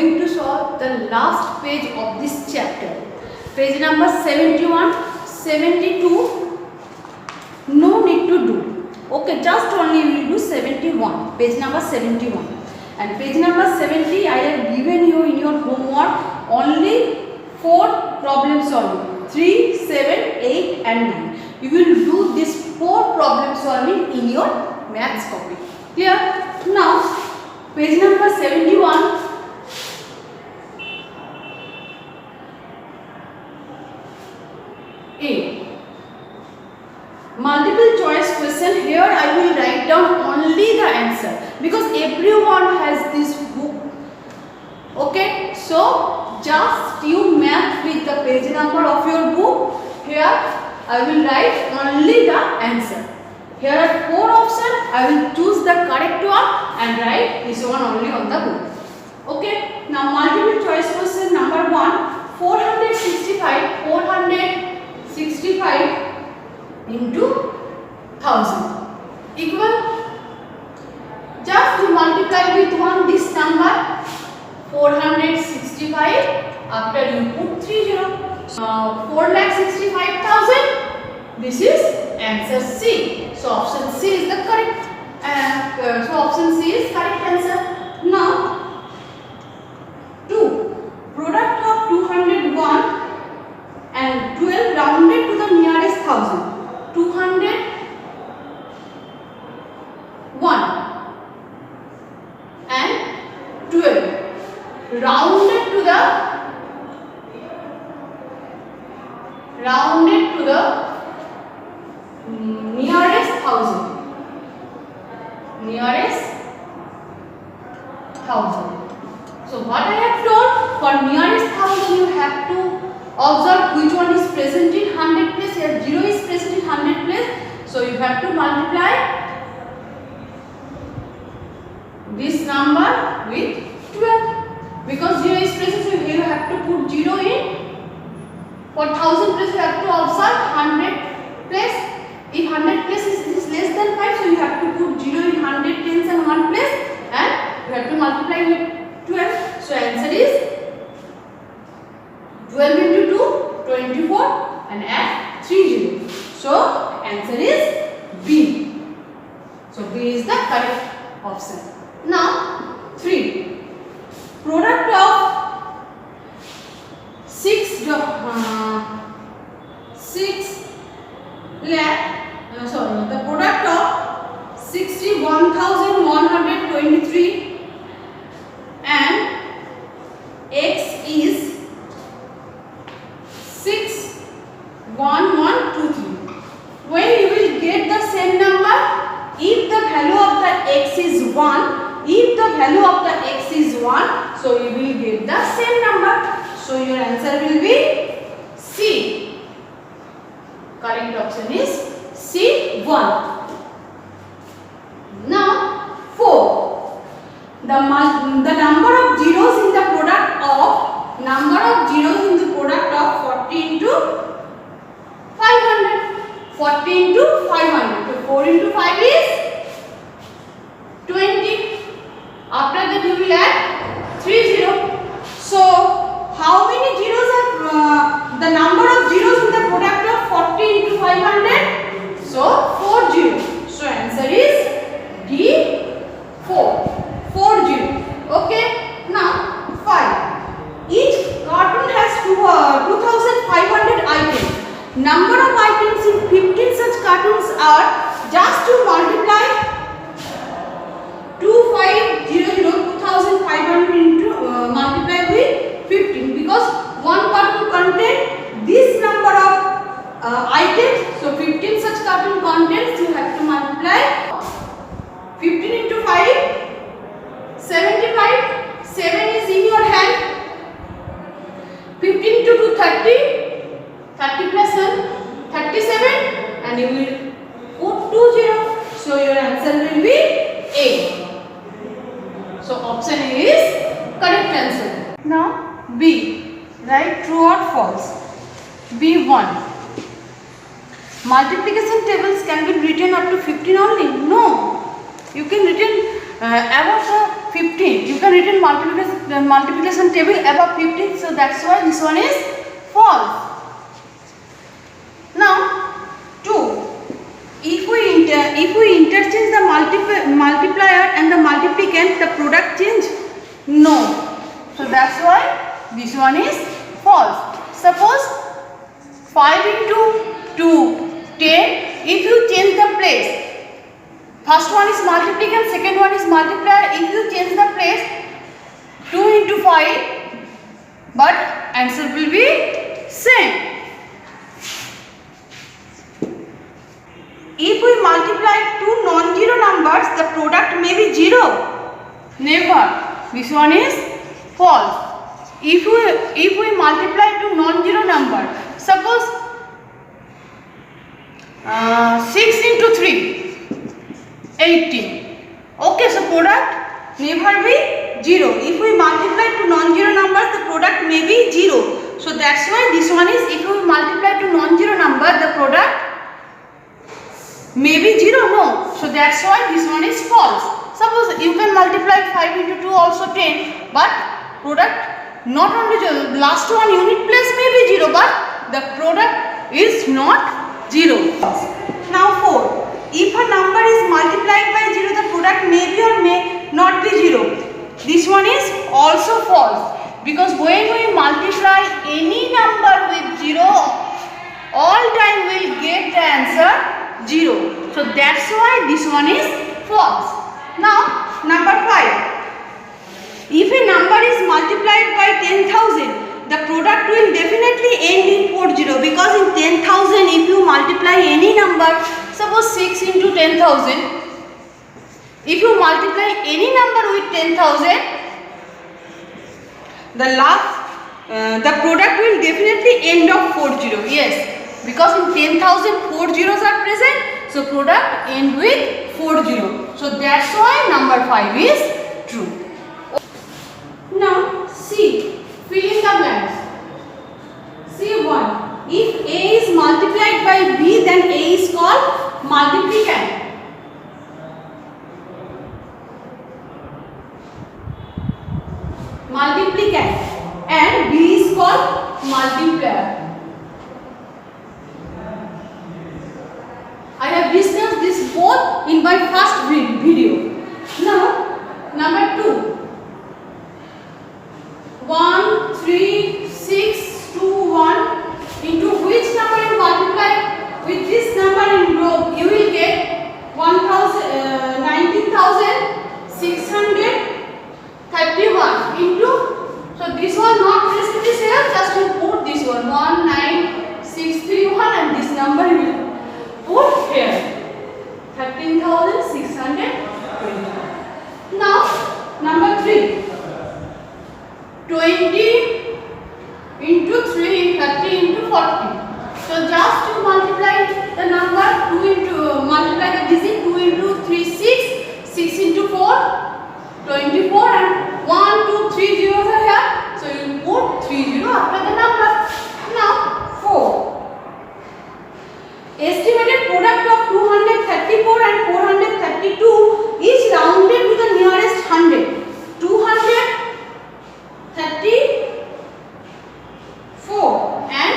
going to solve the last page of this chapter. Page number 71, 72, no need to do. Okay, just only we will do 71, page number 71. And page number 70, I have given you in your homework only 4 problem solving, 3, 7, 8 and 9. You will do this 4 problem solving in your maths copy. Clear? Now, page number 71. A. Multiple choice question. Here I will write down only the answer because everyone has this book. Okay, so just you match with the page number of your book. Here I will write only the answer. Here are 4 options. I will choose the correct one and write this one only on the book. Okay, now multiple choice question number 1. 465 into 1000 equal, just to multiply with 1 this number 465, after you put 30, 4,65,000. This is answer C. So option C is the correct so option C is correct answer. Now 2, product of 201 and 12 rounded to the nearest thousand. 201 and 12 rounded to the nearest thousand. So what I have told, for nearest thousand you have to observe which one is present in 100 place. Here 0 is present in 100 place, so you have to multiply this number with 12 because 0 is present, so here you have to put 0 in. For 1000 place you have to observe 100 place. If 100 place is less than 5, so you have to put 0 in 100 tens and 1 place and you have to multiply with 12. So answer is 12 into 2, 24 and add 30. So answer is B. So B is the correct option. Now 3, product of 6 lakh, the product of 61,123 and X is 61123. When you will get the same number, if the value of the X is 1, so you will get the same number. So your answer will be C. Correct option is C, 1. Now 4. The number of zeros in the product of 40 into 500. 40 into 500. So 4 into 5 is 20. After that you will add 3 zeros. So how many zeros are the number of zeros in the product of 40 into 500? So 4 zeros. So answer is D, 4. 4 zeros. Okay. Now 5. Each cartoon has 2,500 items. Number of items in 15 such cartoons are, just to multiply 2,500 into multiply with 15 because one cartoon contains this number of items. So 15 such cartoon contents you have to multiply 15 into 5, 75. 7 is in your hand. 15 to 2, 30. 30 plus 1, 37 and you will put 2 zeros. So your answer will be A. So option A is correct answer. Now B. Write true or false. B1. Multiplication tables can be written up to 15 only. No. You can written above the 15. You can write multiplication table above 15. So that's why this one is false. Now 2. If we interchange the multiplier and the multiplicand, the product change? No. So that's why this one is false. Suppose 5 into 2, 10. If you change the place, first one is multiplicand, second one is multiplier. If you change the place, 2 into 5, but answer will be same. If we multiply two non-zero numbers, the product may be 0. Never. This one is false. If we multiply two non-zero number, suppose 6 into 3, 18. Okay, so product never be 0. If we multiply two non-zero numbers, the product may be 0. So that's why this one is, if we multiply two non-zero number, the product may be 0. No. So that's why this one is false. Suppose you can multiply 5 into 2 also 10, but product not only 0, last one unit place may be 0, but the product is not 0. Now 4. If a number is multiplied by 0, the product may be or may not be 0. This one is also false, because when we multiply any number with 0, all time we will get the answer 0. So that's why this one is false. Now number 5. If a number is multiplied by 10,000, the product will definitely end in 40, because in 10,000 if you multiply any number, suppose 6 into 10,000, if you multiply any number with 10,000, the product will definitely end of 40. Yes, because in 10,000 4 zeros are present, so product end with 40. So that's why number 5 is true. Now C, fill in the blanks. C1. If A is multiplied by B, then A is called multiplicand. And B is called multiplier. I have discussed this both in my first video. Now, number 2. 1, 3, 6, 2, 1. Into which number you multiply with this number in row, you will get 19,631 into, so this one not placed to this here, just you put this one 19,631 and this number you will put here 13,620. Now number 3, 20 into 3, 30 into 40. So just to multiply the number, multiply the digit 2 into 3, 6, 6 into 4, 24 and 1, 2, 3 zeros are here. So you put 3 zero after the number. Now 4. Estimated product of 234 and 432 is rounded to the nearest 100. 234 and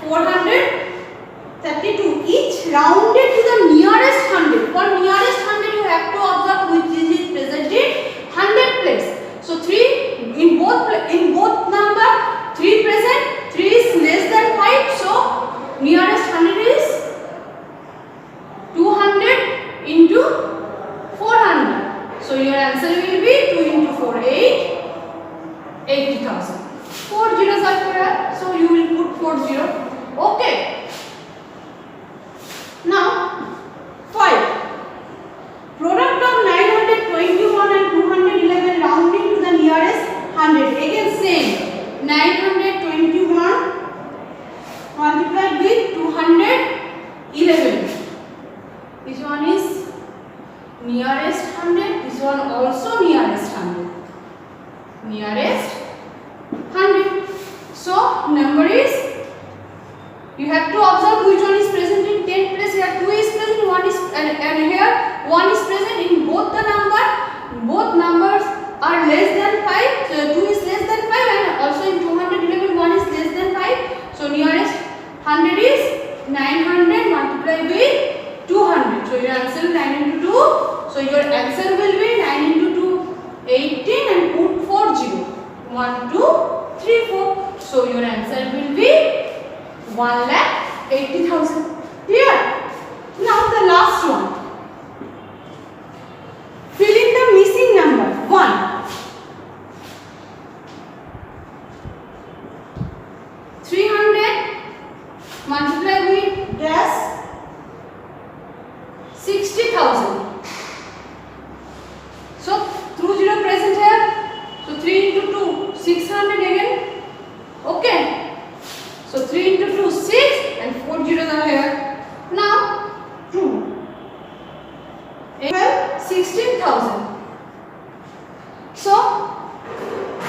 432 each rounded to the nearest 100. For nearest 100 you have to observe which is present in 100 place. So 3 in both number 3 present, 3 is less than 5, so nearest 100 is 200 into 400. So your answer will be 2 into 4, 80,000. 4 zeros are here, so you will put 40. Okay. Now 5. Product of 921 and 211 rounding to the nearest 100. Again same. 921 multiplied with 211. This one is nearest 100. This one also nearest 100. Nearest 100. So number is, you have to observe which one is present in 10 place. Here 2 is present, 1 is and here 1 is present in both the number. Both numbers 60,000. So 20 present here. So 3 into 2, 600 again. Okay. So 3 into 2, 6 and 4 zeros are here. Now 2 equal 16,000. So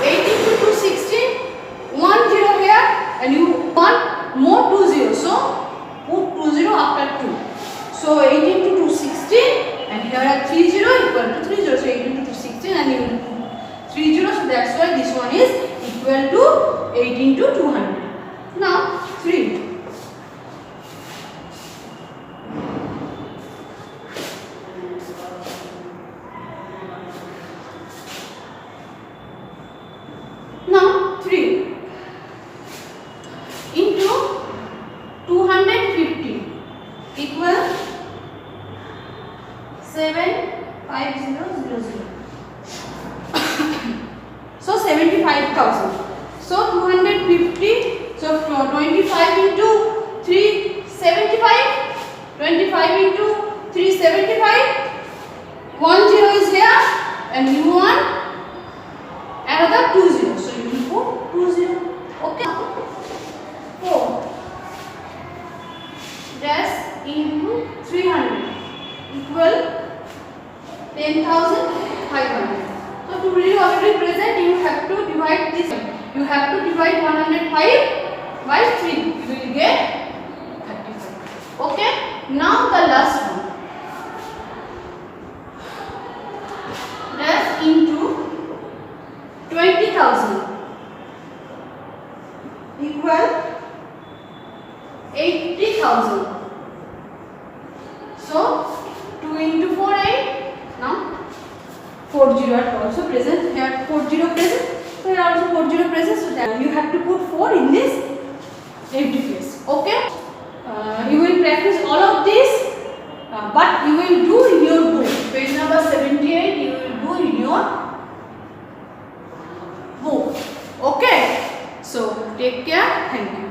8 into 2, 16. 1 0 here and you want more 2 zeros. So put 2 0 after 2. So 8 into 2, 16 and here are 3 0 equal to 3 0. So 8 into 2, 16 and you will put 3 zeros. So that's why this one is equal to 8 into 200. Now 3. Now 3 into 250 equal 75000. So 75,000. So 250. So 25 into 3 75. 25 into 3 75. 1 0 is here and you want another 2 0. So you will put 2 0. Okay. 4 dash into 300 equal 10,500. So to really already present, you have to divide this. You have to divide 105 by 3. You will get 35. Okay. Now the last one. Dash into 20,000 equal 80,000. So 2 into 4 8. Now 4 0 are also present. Here 4 0 present. So here also 4 0 present. So that you have to put 4 in this empty place. Okay. You will practice all of this, but you will do in your book. Page number 78. You will do in your book. Okay. So take care. Thank you.